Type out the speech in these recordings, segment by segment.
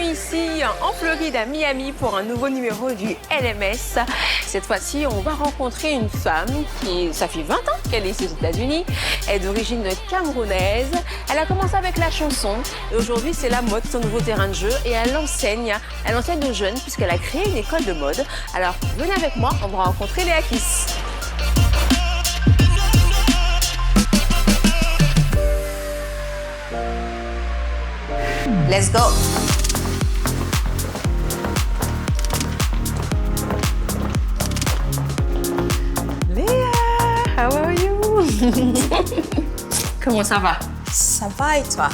ici en Floride, à Miami, pour un nouveau numéro du LMS. Cette fois-ci, on va rencontrer une femme ça fait 20 ans qu'elle est ici aux États-Unis. Elle est d'origine camerounaise. Elle a commencé avec la chanson et aujourd'hui, c'est la mode, son nouveau terrain de jeu. Et elle enseigne aux jeunes puisqu'elle a créé une école de mode. Alors, venez avec moi, on va rencontrer Léa Kiss. Let's go. Léa, how are you? Comment ça va? Ça va et toi?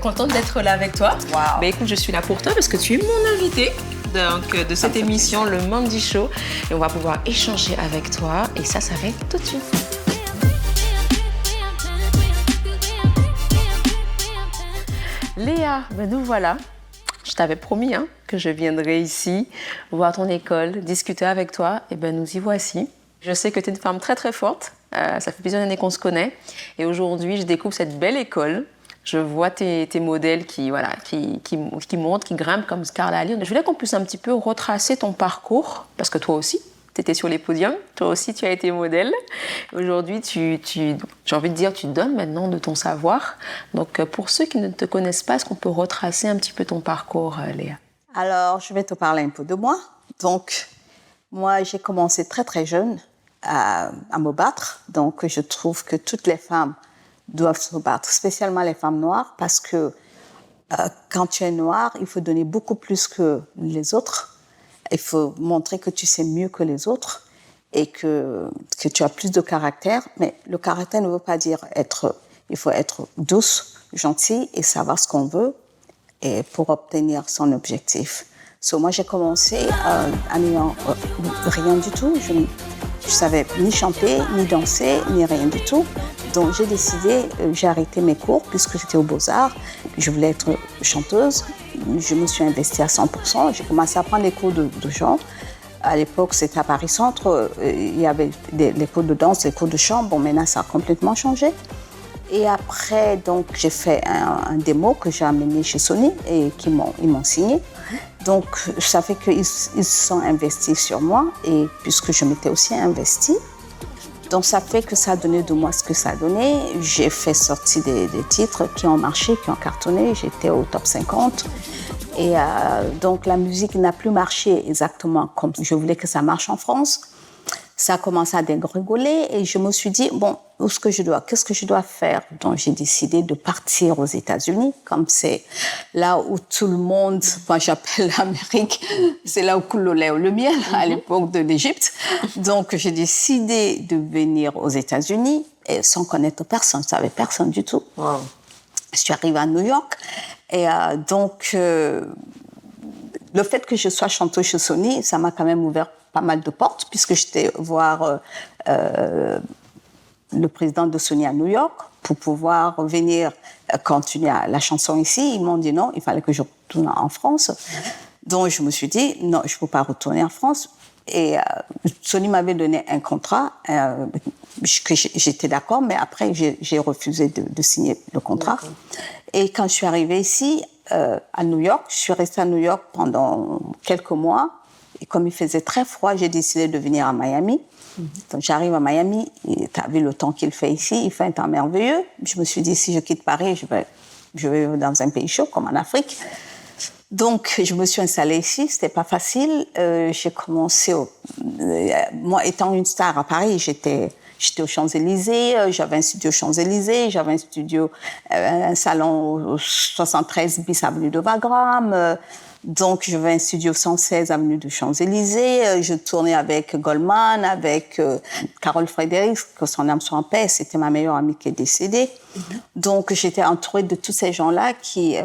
Contente d'être là avec toi. Wow. Écoute, je suis là pour toi parce que tu es mon invitée de cette émission, le Mandy Show. Et on va pouvoir échanger avec toi. Et ça va être tout de suite. Léa, nous voilà. Je t'avais promis que je viendrais ici, voir ton école, discuter avec toi. Et nous y voici. Je sais que tu es une femme très très forte. Ça fait plusieurs années qu'on se connaît. Et aujourd'hui, je découvre cette belle école. Je vois tes modèles qui montent, qui grimpent comme Scarlett Ali. Je voulais qu'on puisse un petit peu retracer ton parcours, parce que toi aussi, tu étais sur les podiums. Toi aussi, tu as été modèle. Aujourd'hui, j'ai envie de dire, tu donnes maintenant de ton savoir. Donc, pour ceux qui ne te connaissent pas, est-ce qu'on peut retracer un petit peu ton parcours, Léa? Alors, je vais te parler un peu de moi. Donc, moi, j'ai commencé très, très jeune à me battre. Donc, je trouve que toutes les femmes doivent se battre, spécialement les femmes noires, parce que quand tu es noire, il faut donner beaucoup plus que les autres. Il faut montrer que tu sais mieux que les autres et que tu as plus de caractère. Mais le caractère ne veut pas dire il faut être douce, gentille et savoir ce qu'on veut et pour obtenir son objectif. Moi, j'ai commencé en n'ayant rien du tout. Je ne savais ni chanter, ni danser, ni rien du tout. Donc, j'ai décidé, j'ai arrêté mes cours puisque j'étais aux Beaux-Arts. Je voulais être chanteuse. Je me suis investie à 100%. J'ai commencé à prendre les cours de chant. À l'époque, c'était à Paris Centre. Il y avait les cours de danse, les cours de chant. Bon, maintenant, ça a complètement changé. Et après, donc, j'ai fait un démo que j'ai amené chez Sony et ils m'ont signé. Donc, ça fait qu'ils se sont investis sur moi et puisque je m'étais aussi investie. Donc, ça fait que ça a donné de moi ce que ça a donné. J'ai fait sortir des titres qui ont marché, qui ont cartonné. J'étais au top 50. Et donc, la musique n'a plus marché exactement comme je voulais que ça marche en France. Ça a commencé à dégringoler et je me suis dit, bon, qu'est-ce que je dois faire? Donc, j'ai décidé de partir aux États-Unis, comme c'est là où tout le monde, moi j'appelle l'Amérique, c'est là où coule le lait ou le miel, à l'époque de l'Égypte. Donc, j'ai décidé de venir aux États-Unis et sans connaître personne, je ne savais personne du tout. Wow. Je suis arrivée à New York et donc, le fait que je sois chanteuse chez Sony, ça m'a quand même ouvert pas mal de portes, puisque j'étais voir le président de Sony à New York pour pouvoir venir continuer la chanson ici. Ils m'ont dit non, il fallait que je retourne en France. Donc, je me suis dit, non, je ne peux pas retourner en France. Et Sony m'avait donné un contrat, que j'étais d'accord, mais après, j'ai refusé de signer le contrat. D'accord. Et quand je suis arrivée ici, à New York, je suis restée à New York pendant quelques mois. Et comme il faisait très froid, j'ai décidé de venir à Miami. Donc, j'arrive à Miami, tu as vu le temps qu'il fait ici, il fait un temps merveilleux. Je me suis dit, si je quitte Paris, je vais dans un pays chaud, comme en Afrique. Donc, je me suis installée ici, c'était pas facile. J'ai commencé, moi étant une star à Paris, j'étais aux Champs-Élysées, j'avais un studio aux Champs-Élysées, j'avais un salon au 73 bis avenue de Wagram. Donc, j'avais un studio 116 avenue de Champs-Élysées. Je tournais avec Goldman, avec Carole Fredericks, que son âme soit en paix. C'était ma meilleure amie qui est décédée. Donc, j'étais entourée de tous ces gens-là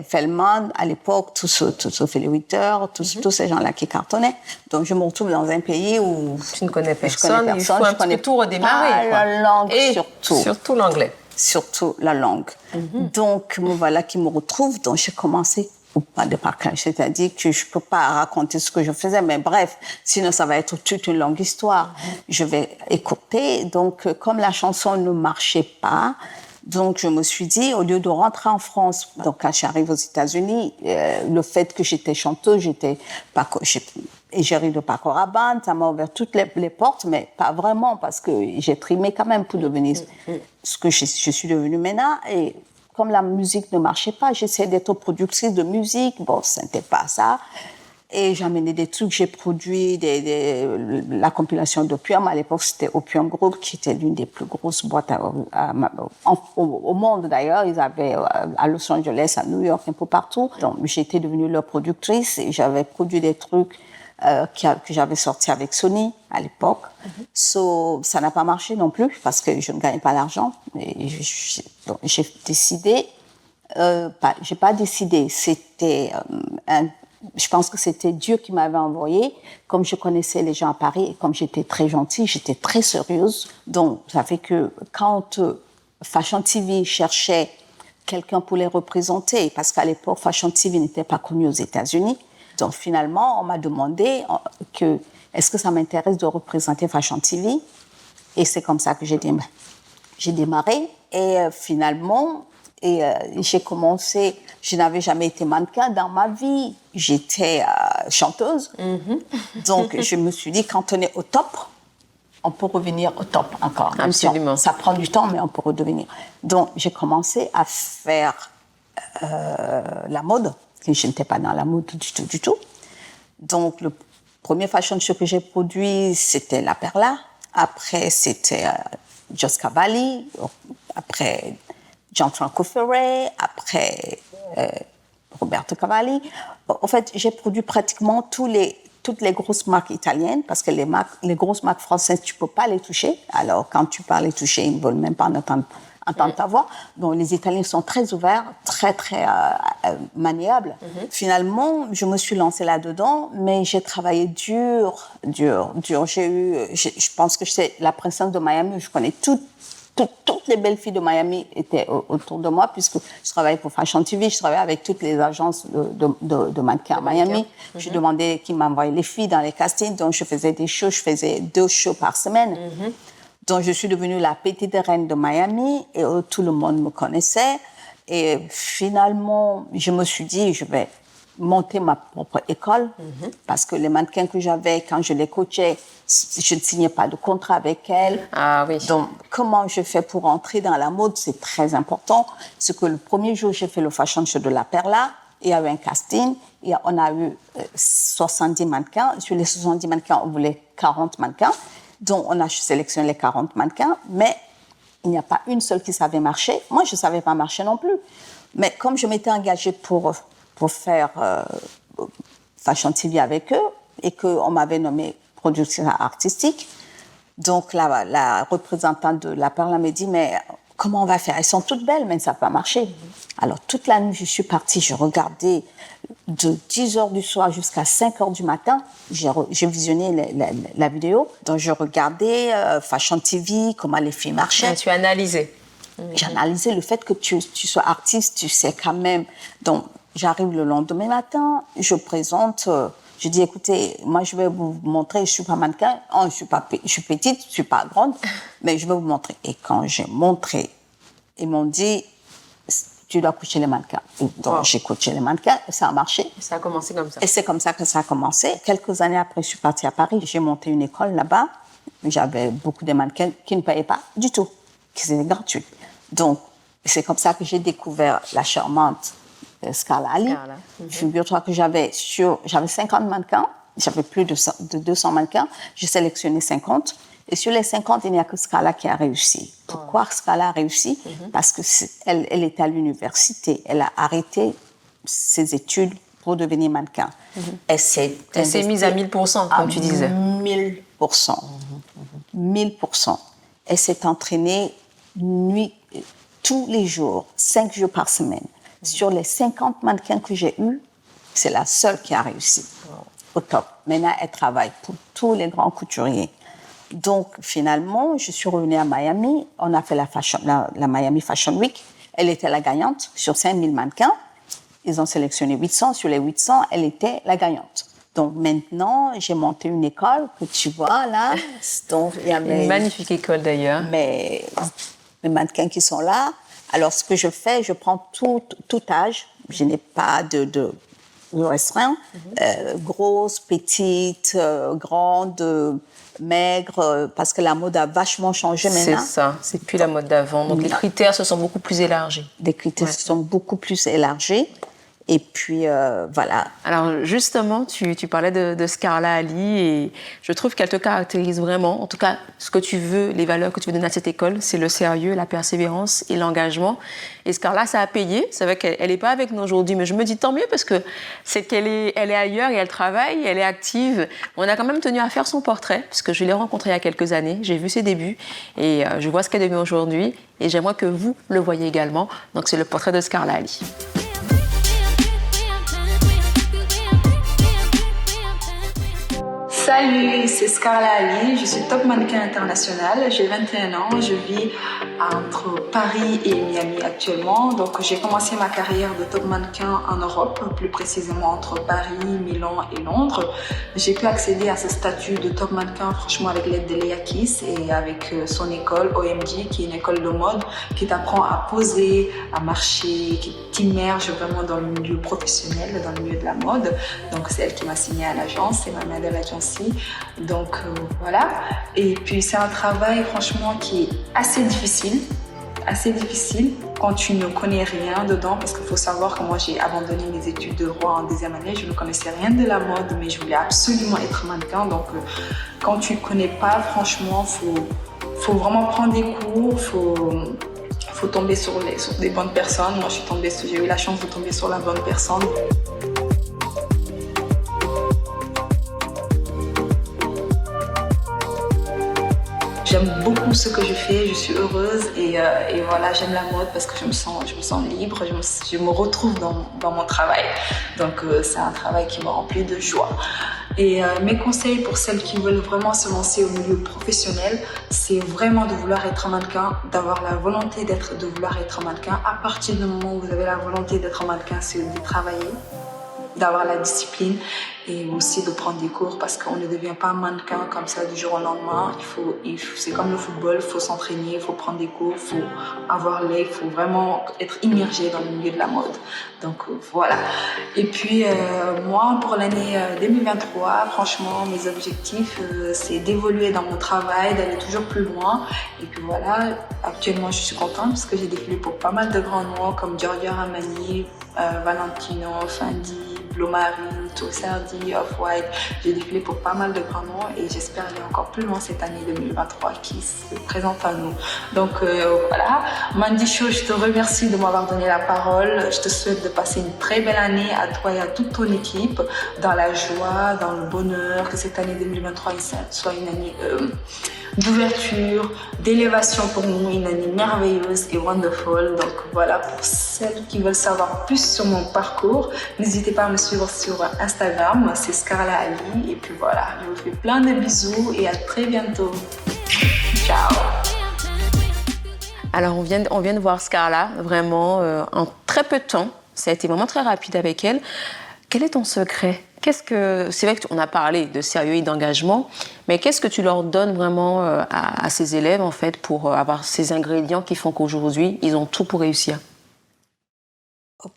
Feldman, à l'époque, tous Ophélie Winter, tous ces gens-là qui cartonnaient. Donc, je me retrouve dans un pays où tu ne connais personne. Il faut un petit peu tout redémarrer. La langue, et surtout. Surtout l'anglais. Surtout la langue. Donc, me voilà qui me retrouve. Donc, j'ai commencé pas de parcage, c'est-à-dire que je peux pas raconter ce que je faisais, mais bref, sinon ça va être toute une longue histoire. Je vais écouter. Donc, comme la chanson ne marchait pas, Donc, je me suis dit, au lieu de rentrer en France, donc quand j'arrive aux États-Unis, le fait que j'étais chanteuse, égérie de Paco Rabanne, ça m'a ouvert toutes les portes, mais pas vraiment, parce que j'ai trimé quand même pour devenir ce que je suis devenue maintenant. Et comme la musique ne marchait pas, j'essayais d'être productrice de musique. Bon, ce n'était pas ça. Et j'amenais des trucs, j'ai produit la compilation d'Opium. À l'époque, c'était Opium Group, qui était l'une des plus grosses boîtes au monde d'ailleurs. Ils avaient à Los Angeles, à New York, un peu partout. Donc, j'étais devenue leur productrice et j'avais produit des trucs que j'avais sortis avec Sony à l'époque. So, ça n'a pas marché non plus parce que je ne gagnais pas l'argent. Donc, j'ai décidé, j'ai pas décidé, c'était je pense que c'était Dieu qui m'avait envoyé. Comme je connaissais les gens à Paris et comme j'étais très gentille, j'étais très sérieuse. Donc, ça fait que quand Fashion TV cherchait quelqu'un pour les représenter, parce qu'à l'époque, Fashion TV n'était pas connu aux États-Unis. Donc, finalement, on m'a demandé est-ce que ça m'intéresse de représenter Fashion TV? Et c'est comme ça que j'ai démarré. Et finalement, j'ai commencé, je n'avais jamais été mannequin dans ma vie. J'étais chanteuse. Donc, je me suis dit, quand on est au top, on peut revenir au top encore. Absolument. Ça prend du temps, mais on peut redevenir. Donc, j'ai commencé à faire la mode. Je n'étais pas dans la mode du tout. Donc, le premier fashion show que j'ai produit, c'était La Perla. Après, c'était Jos Cavalli. Après, Gianfranco Ferré. Après, Roberto Cavalli. En fait, j'ai produit pratiquement toutes les grosses marques italiennes, parce que les grosses marques françaises, tu ne peux pas les toucher. Alors, quand tu parles les toucher, ils ne veulent même pas entendre ta voix. Donc, les Italiens sont très ouverts, très, très maniables. Finalement, je me suis lancée là-dedans, mais j'ai travaillé dur. Je pense que c'est la princesse de Miami. Je connais toutes les belles filles de Miami étaient autour de moi, puisque je travaillais pour Fashion TV, je travaillais avec toutes les agences de mannequins à Miami. Je demandais qui m'envoyaient les filles dans les castings, donc je faisais des shows, je faisais 2 shows par semaine. Donc je suis devenue la petite reine de Miami et tout le monde me connaissait. Et finalement, je me suis dit, je vais monter ma propre école, parce que les mannequins que j'avais, quand je les coachais, je ne signais pas de contrat avec elles. Ah oui. Donc, comment je fais pour entrer dans la mode, c'est très important. C'est que le premier jour, j'ai fait le fashion show de La Perla, il y a eu un casting, on a eu 70 mannequins. Sur les 70 mannequins, on voulait 40 mannequins. Donc, on a sélectionné les 40 mannequins, mais il n'y a pas une seule qui savait marcher. Moi, je ne savais pas marcher non plus. Mais comme je m'étais engagée pour faire Fashion TV avec eux et qu'on m'avait nommée productrice artistique, donc la représentante de La Perla m'a dit, mais comment on va faire? Elles sont toutes belles, mais ça n'a pas marché. Alors, toute la nuit, je suis partie, je regardais de 10h du soir jusqu'à 5h du matin. J'ai visionné la vidéo. Donc, je regardais Fashion TV, comment les filles marchaient. Ah, tu as analysé. J'ai analysé le fait que tu sois artiste, tu sais quand même. Donc, j'arrive le lendemain matin, je présente, je dis, écoutez, moi, je vais vous montrer, je ne suis pas mannequin, je suis petite, je ne suis pas grande, mais je vais vous montrer. Et quand j'ai montré, ils m'ont dit, tu dois coacher les mannequins. Donc, j'ai coaché les mannequins, et ça a marché. Et ça a commencé comme ça. Et c'est comme ça que ça a commencé. Quelques années après, je suis partie à Paris, j'ai monté une école là-bas. J'avais beaucoup de mannequins qui ne payaient pas du tout, qui étaient gratuits. Donc, c'est comme ça que j'ai découvert la charmante Scarla Ali. Figure-toi que j'avais 50 mannequins, j'avais plus de 200 mannequins, j'ai sélectionné 50. Et sur les 50, il n'y a que Scarla qui a réussi. Pourquoi Scarla a réussi? Parce qu'elle était à l'université. Elle a arrêté ses études pour devenir mannequin. Elle s'est mise à 1000%, comme tu disais. 1000%. 1000%. Elle s'est entraînée tous les jours, 5 jours par semaine. Sur les 50 mannequins que j'ai eus, c'est la seule qui a réussi. Au top. Maintenant, elle travaille pour tous les grands couturiers. Donc, finalement, je suis revenue à Miami. On a fait la Miami Fashion Week. Elle était la gagnante sur 5000 mannequins. Ils ont sélectionné 800. Sur les 800, elle était la gagnante. Donc, maintenant, j'ai monté une école que tu vois là. Donc, il y a une magnifique école d'ailleurs. Mes mannequins qui sont là. Alors, ce que je fais, je prends tout âge. Je n'ai pas de restreint. Grosse, petite, grande, maigre, parce que la mode a vachement changé maintenant. C'est ça, c'est plus la mode d'avant. Donc les critères se sont beaucoup plus élargis. Les critères se sont beaucoup plus élargis. Et puis, voilà. Alors justement, tu parlais de Scarla Ali et je trouve qu'elle te caractérise vraiment. En tout cas, ce que tu veux, les valeurs que tu veux donner à cette école, c'est le sérieux, la persévérance et l'engagement. Et Scarla, ça a payé. C'est vrai qu'elle n'est pas avec nous aujourd'hui, mais je me dis tant mieux parce que c'est qu'elle est ailleurs et elle travaille, elle est active. On a quand même tenu à faire son portrait parce que je l'ai rencontrée il y a quelques années. J'ai vu ses débuts et je vois ce qu'elle est devenue aujourd'hui. Et j'aimerais que vous le voyez également. Donc c'est le portrait de Scarla Ali. Salut, c'est Scarla Ali, je suis top mannequin international, j'ai 21 ans, je vis entre Paris et Miami actuellement. Donc j'ai commencé ma carrière de top mannequin en Europe, plus précisément entre Paris, Milan et Londres. J'ai pu accéder à ce statut de top mannequin franchement avec l'aide de Léa Kiss et avec son école OMG qui est une école de mode qui t'apprend à poser, à marcher, qui t'immerge vraiment dans le milieu professionnel, dans le milieu de la mode. Donc c'est elle qui m'a signé à l'agence, c'est ma mère de l'agence. Donc voilà, et puis c'est un travail franchement qui est assez difficile quand tu ne connais rien dedans, parce qu'il faut savoir que moi j'ai abandonné mes études de droit en deuxième année, je ne connaissais rien de la mode mais je voulais absolument être mannequin. Donc quand tu ne connais pas, franchement faut vraiment prendre des cours, faut tomber sur des bonnes personnes. Moi j'ai eu la chance de tomber sur la bonne personne. J'aime beaucoup ce que je fais, je suis heureuse et voilà, j'aime la mode parce que je me sens libre, je me retrouve dans mon travail. Donc c'est un travail qui me remplit de joie. Et mes conseils pour celles qui veulent vraiment se lancer au milieu professionnel, c'est vraiment de vouloir être mannequin, d'avoir la volonté de vouloir être mannequin. À partir du moment où vous avez la volonté d'être mannequin, c'est de travailler, d'avoir la discipline et aussi de prendre des cours parce qu'on ne devient pas mannequin comme ça du jour au lendemain. C'est comme le football, il faut s'entraîner, il faut prendre des cours, il faut avoir l'œil, il faut vraiment être immergé dans le milieu de la mode. Donc voilà. Et puis moi, pour l'année 2023, franchement, mes objectifs, c'est d'évoluer dans mon travail, d'aller toujours plus loin. Et puis voilà, actuellement, je suis contente parce que j'ai défilé pour pas mal de grands noms comme Giorgio Armani, Valentino, Fendi, Blue Marine, Tosardi, Off-White. J'ai défilé pour pas mal de grands noms et j'espère aller encore plus loin cette année 2023 qui se présente à nous. Donc voilà, Mandy Show, je te remercie de m'avoir donné la parole. Je te souhaite de passer une très belle année à toi et à toute ton équipe, dans la joie, dans le bonheur, que cette année 2023 soit une année d'ouverture, d'élévation pour nous, une année merveilleuse et wonderful. Donc voilà, pour celles qui veulent savoir plus sur mon parcours, n'hésitez pas à me suivre sur Instagram, c'est Scarla Ali. Et puis voilà, je vous fais plein de bisous et à très bientôt. Ciao. Alors on vient de voir Scarla vraiment en très peu de temps. Ça a été vraiment très rapide avec elle. Quel est ton secret ? C'est vrai qu'on a parlé de sérieux et d'engagement, mais qu'est-ce que tu leur donnes vraiment à ces élèves en fait pour avoir ces ingrédients qui font qu'aujourd'hui ils ont tout pour réussir?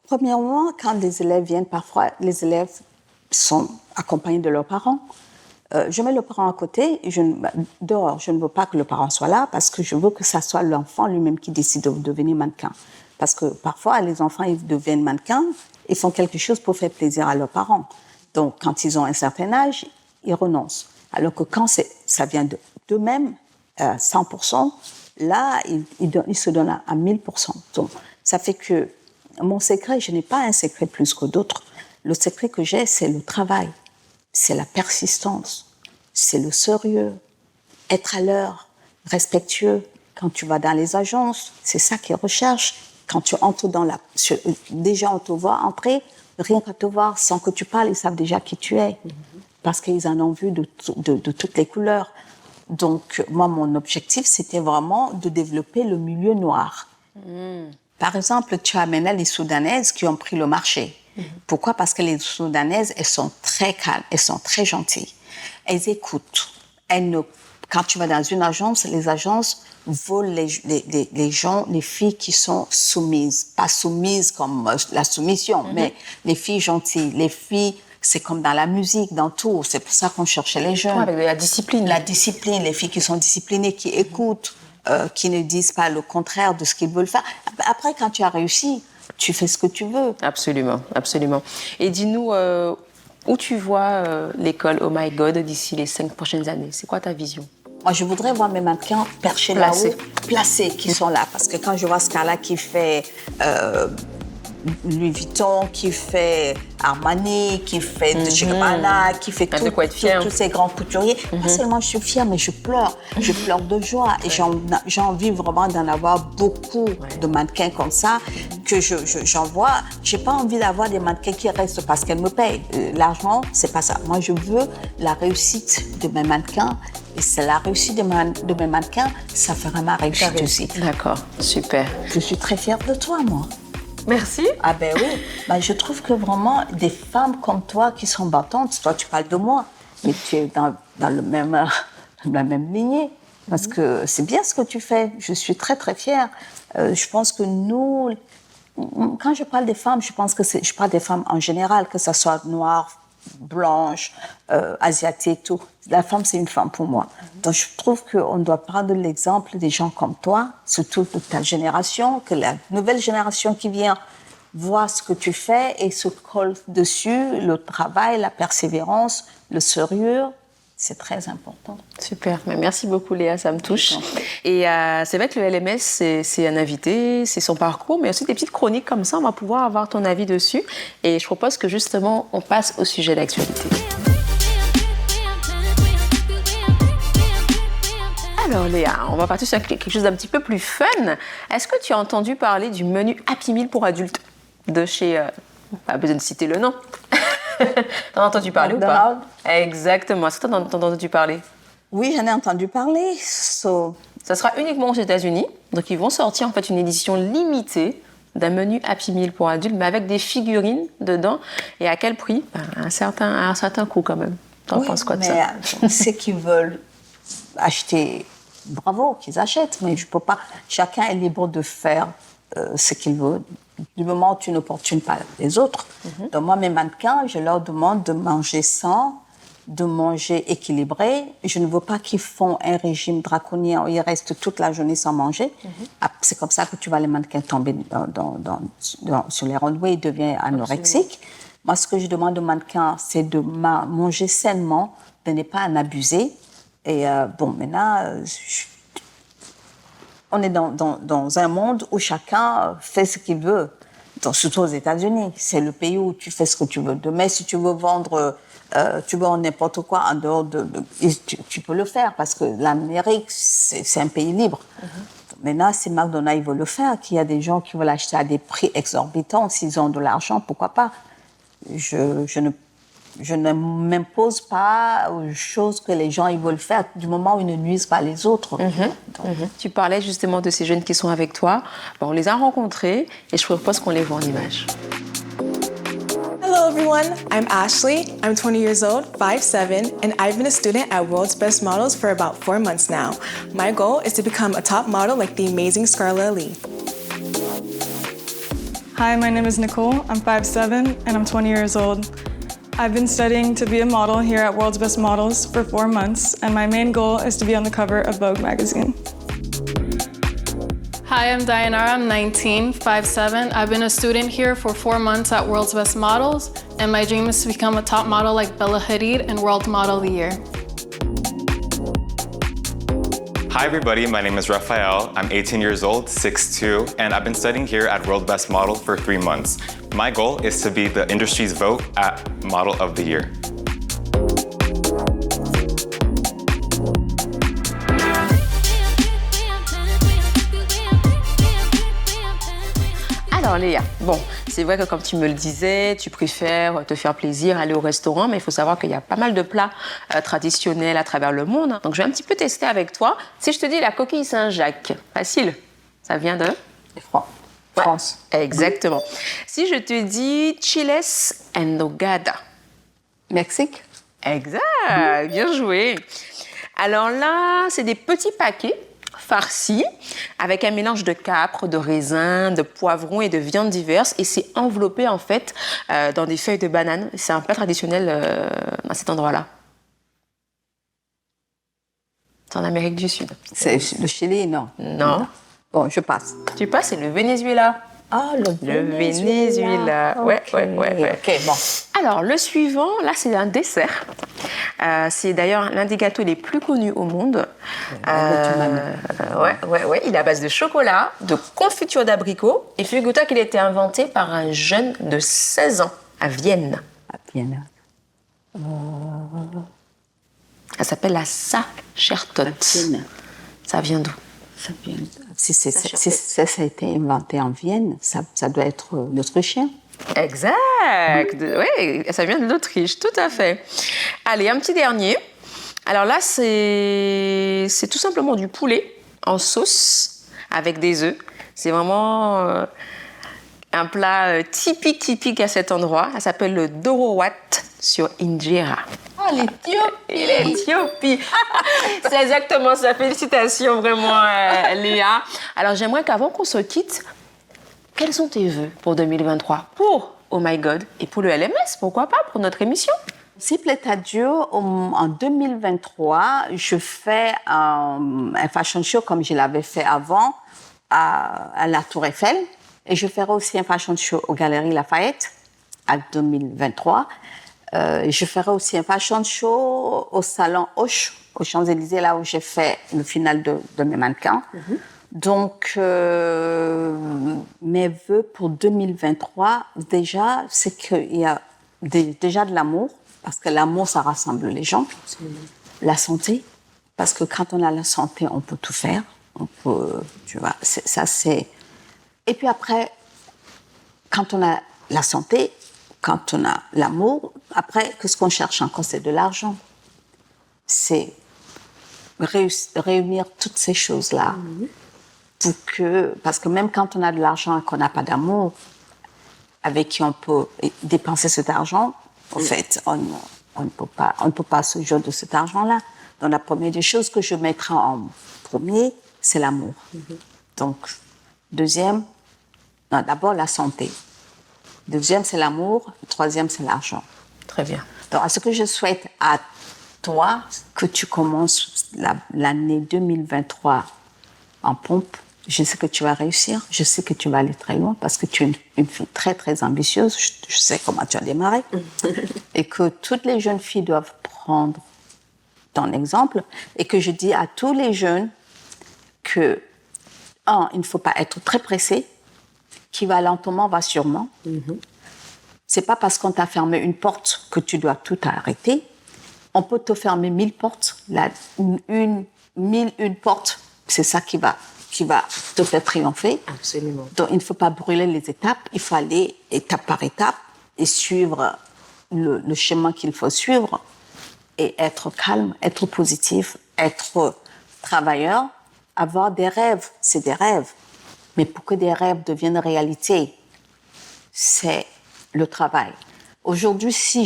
Premièrement, quand les élèves viennent, parfois les élèves sont accompagnés de leurs parents. Je mets le parent à côté, dehors, je ne veux pas que le parent soit là parce que je veux que ça soit l'enfant lui-même qui décide de devenir mannequin. Parce que parfois, les enfants, ils deviennent mannequins, ils font quelque chose pour faire plaisir à leurs parents. Donc, quand ils ont un certain âge, ils renoncent. Alors que quand ça vient d'eux-mêmes, 100%, là, ils se donnent à 1000%. Donc, ça fait que mon secret, je n'ai pas un secret plus que d'autres. Le secret que j'ai, c'est le travail, c'est la persistance, c'est le sérieux, être à l'heure, respectueux. Quand tu vas dans les agences, c'est ça qu'ils recherchent. Quand tu entres déjà on te voit entrer, rien qu'à te voir, sans que tu parles, ils savent déjà qui tu es. Parce qu'ils en ont vu de toutes les couleurs. Donc, moi, mon objectif, c'était vraiment de développer le milieu noir. Par exemple, tu as maintenant les Soudanaises qui ont pris le marché. Pourquoi ? Parce que les Soudanaises, elles sont très calmes, elles sont très gentilles. Elles écoutent. quand tu vas dans une agence, les agences veulent les gens, les filles qui sont soumises. Pas soumises comme la soumission, mais les filles gentilles, les filles... C'est comme dans la musique, dans tout. C'est pour ça qu'on cherchait les jeunes. Avec la discipline. La discipline, les filles qui sont disciplinées, qui écoutent, qui ne disent pas le contraire de ce qu'ils veulent faire. Après, quand tu as réussi, tu fais ce que tu veux. Absolument, absolument. Et dis-nous, où tu vois l'école Oh My God d'ici les 5 prochaines années? C'est quoi ta vision? Moi, je voudrais voir mes mannequins perchés là-haut, placés, qui sont là. Parce que quand je vois Scala qui fait... Louis Vuitton, qui fait Armani, qui fait de chez Gabbana, qui fait tous ces grands couturiers. Pas seulement je suis fière, mais je pleure. Je pleure de joie. Et j'ai envie vraiment d'en avoir beaucoup de mannequins comme ça, que j'en vois. J'ai pas envie d'avoir des mannequins qui restent parce qu'elles me payent. L'argent, c'est pas ça. Moi, je veux la réussite de mes mannequins. Et c'est la réussite de mes mannequins, ça fera ma réussite aussi. D'accord, super. Je suis très fière de toi, moi. Merci. Ah ben oui, je trouve que vraiment des femmes comme toi qui sont battantes, toi tu parles de moi, mais tu es dans la même lignée, parce que c'est bien ce que tu fais, je suis très très fière. Je pense que nous, quand je parle des femmes, je parle des femmes en général, que ce soit noire, blanche, asiatique, tout. La femme, c'est une femme pour moi. Donc, je trouve qu'on doit prendre l'exemple des gens comme toi, surtout de ta génération, que la nouvelle génération qui vient voit ce que tu fais et se colle dessus, le travail, la persévérance, le sérieux. C'est très important. Super, merci beaucoup Léa, ça me touche. Et c'est vrai que le LMS, c'est un invité, c'est son parcours, mais aussi des petites chroniques comme ça, on va pouvoir avoir ton avis dessus. Et je propose que justement, on passe au sujet d'actualité. Alors Léa, on va partir sur quelque chose d'un petit peu plus fun. Est-ce que tu as entendu parler du menu Happy Meal pour adultes de chez... pas besoin de citer le nom. T'en as entendu parler ou pas? Exactement. Est-ce que t'en as entendu parler? Oui, j'en ai entendu parler. Ça sera uniquement aux États-Unis. Donc, ils vont sortir en fait une édition limitée d'un menu Happy Meal pour adultes, mais avec des figurines dedans. Et à quel prix? Un certain coût quand même. T'en penses quoi de ça? Ceux qui veulent acheter, bravo, qu'ils achètent. Mais je peux pas. Chacun est libre de faire ce qu'il veut. Du moment où tu n'opportunes pas les autres. Donc moi, mes mannequins, je leur demande de manger sain, de manger équilibré. Je ne veux pas qu'ils font un régime draconien où ils restent toute la journée sans manger. C'est comme ça que tu vois les mannequins tomber sur les runways, ils deviennent anorexiques. Moi, ce que je demande aux mannequins, c'est de manger sainement, de ne pas en abuser. Et maintenant... On est dans un monde où chacun fait ce qu'il veut, surtout aux États-Unis. C'est le pays où tu fais ce que tu veux. Demain, si tu veux vendre, tu veux n'importe quoi en dehors tu peux le faire parce que l'Amérique, c'est un pays libre. Maintenant, si McDonald's veut le faire, qu'il y a des gens qui veulent acheter à des prix exorbitants, s'ils ont de l'argent, pourquoi pas? Je ne m'impose pas aux choses que les gens ils veulent faire du moment où ils ne nuisent pas les autres. Tu parlais justement de ces jeunes qui sont avec toi. On les a rencontrés et je propose qu'on les voit en images. Hello everyone, I'm Ashley. I'm 20 years old, 5'7", and I've been a student at World's Best Models for about 4 months now. My goal is to become a top model like the amazing Scarlett Ali. Hi, my name is Nicole. I'm 5'7", and I'm 20 years old. I've been studying to be a model here at World's Best Models for 4 months, and my main goal is to be on the cover of Vogue magazine. Hi, I'm Dayanara. I'm 19, 5'7". I've been a student here for 4 months at World's Best Models, and my dream is to become a top model like Bella Hadid and World Model of the Year. Hi everybody, my name is Raphael. I'm 18 years old, 6'2", and I've been studying here at World Best Model for 3 months. My goal is to be the industry's vote at Model of the Year. Alors Léa, bon, c'est vrai que comme tu me le disais, tu préfères te faire plaisir, aller au restaurant, mais il faut savoir qu'il y a pas mal de plats traditionnels à travers le monde. Donc je vais un petit peu tester avec toi. Si je te dis la coquille Saint-Jacques, facile, ça vient de France. Ouais, exactement. Si je te dis chiles en nogada. Mexique. Exact, bien joué. Alors là, c'est des petits paquets farcis avec un mélange de capre, de raisin, de poivrons et de viandes diverses. Et c'est enveloppé en fait dans des feuilles de banane. C'est un plat traditionnel à cet endroit-là. C'est en Amérique du Sud. C'est le Chili, non? Non. Bon, je passe. Tu passes, c'est le Venezuela. Ah, le Venezuela. Ouais. Ok, bon. Alors, le suivant, là, c'est un dessert. C'est d'ailleurs l'un des gâteaux les plus connus au monde. Ouais. Il est à base de chocolat, de confiture d'abricot. Et figure-toi qu'il a été inventé par un jeune de 16 ans à Vienne. À Vienne. Elle s'appelle la Sachertorte. Ça vient d'où? Si ça a été inventé en Vienne, ça doit être l'Autrichien. Exact. Oui, ça vient de l'Autriche, tout à fait. Allez, un petit dernier. Alors là, c'est tout simplement du poulet en sauce avec des œufs. C'est vraiment un plat typique à cet endroit. Ça s'appelle le Dorowat sur Injera. Ah, l'Éthiopie! L'Éthiopie! C'est exactement ça. Félicitations, vraiment, Léa. Alors, j'aimerais qu'avant qu'on se quitte, quels sont tes vœux pour 2023 pour Oh My God et pour le LMS, pourquoi pas, pour notre émission? S'il plaît à Dieu, en 2023, je fais un fashion show comme je l'avais fait avant à la Tour Eiffel. Et je ferai aussi un fashion show aux Galeries Lafayette en 2023. Je ferai aussi un fashion show au Salon Hoche, aux Champs-Élysées, là où j'ai fait le final de mes mannequins. Donc, mes vœux pour 2023, déjà, c'est qu'il y a déjà de l'amour, parce que l'amour, ça rassemble les gens. La santé, parce que quand on a la santé, on peut tout faire. On peut, tu vois, ça c'est... Et puis après, quand on a la santé, quand on a l'amour, après, qu'est-ce qu'on cherche encore? C'est de l'argent. C'est réunir toutes ces choses-là. Parce que même quand on a de l'argent et qu'on n'a pas d'amour, avec qui on peut dépenser cet argent, en fait, on ne peut pas se jouer de cet argent-là. Donc, la première des choses que je mettrai en premier, c'est l'amour. Donc, d'abord la santé. Deuxième, c'est l'amour. Troisième, c'est l'argent. Très bien. Donc, ce que je souhaite à toi, que tu commences l'année 2023 en pompe. Je sais que tu vas réussir. Je sais que tu vas aller très loin parce que tu es une fille très, très ambitieuse. Je sais comment tu as démarré. Et que toutes les jeunes filles doivent prendre ton exemple. Et que je dis à tous les jeunes que, il ne faut pas être très pressé. Qui va lentement, va sûrement. C'est pas parce qu'on t'a fermé une porte que tu dois tout arrêter. On peut te fermer 1000 portes. Une porte, c'est ça qui va te faire triompher. Absolument. Donc, il ne faut pas brûler les étapes. Il faut aller étape par étape et suivre le chemin qu'il faut suivre et être calme, être positif, être travailleur, avoir des rêves. C'est des rêves. Mais pour que des rêves deviennent réalité, c'est le travail. Aujourd'hui, si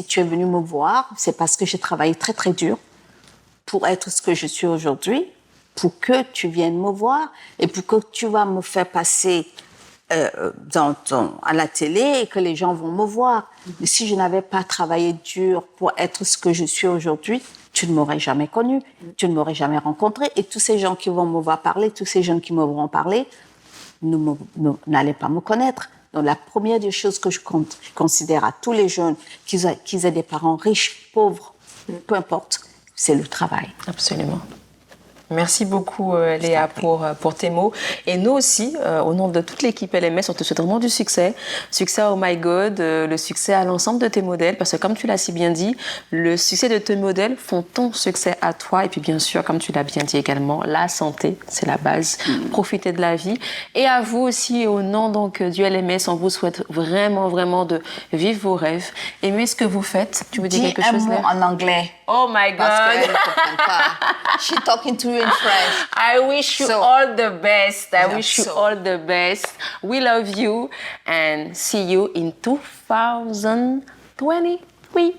tu es venu me voir, c'est parce que j'ai travaillé très, très dur pour être ce que je suis aujourd'hui, pour que tu viennes me voir et pour que tu vas me faire passer à la télé et que les gens vont me voir. Mais si je n'avais pas travaillé dur pour être ce que je suis aujourd'hui, tu ne m'aurais jamais connue, tu ne m'aurais jamais rencontrée. Et tous ces gens qui vont me voir parler, tous ces jeunes qui me verront parler, n'allaient pas me connaître. Donc la première des choses que je considère à tous les jeunes, qu'ils aient des parents riches, pauvres, peu importe, c'est le travail. Absolument. Merci beaucoup Léa pour tes mots. Et nous aussi, au nom de toute l'équipe LMS, on te souhaite vraiment du succès. Succès à Oh My God, le succès à l'ensemble de tes modèles. Parce que comme tu l'as si bien dit, le succès de tes modèles font ton succès à toi. Et puis bien sûr, comme tu l'as bien dit également, la santé, c'est la base. Profitez de la vie. Et à vous aussi, au nom donc du LMS, on vous souhaite vraiment de vivre vos rêves. Aimez ce que vous faites. Tu veux dire quelque chose là? En anglais. Oh my God. Parce qu'elle ne comprend pas. She's talking to you in French. I wish you all the best. I wish you so. all the best. We love you and see you in 2023.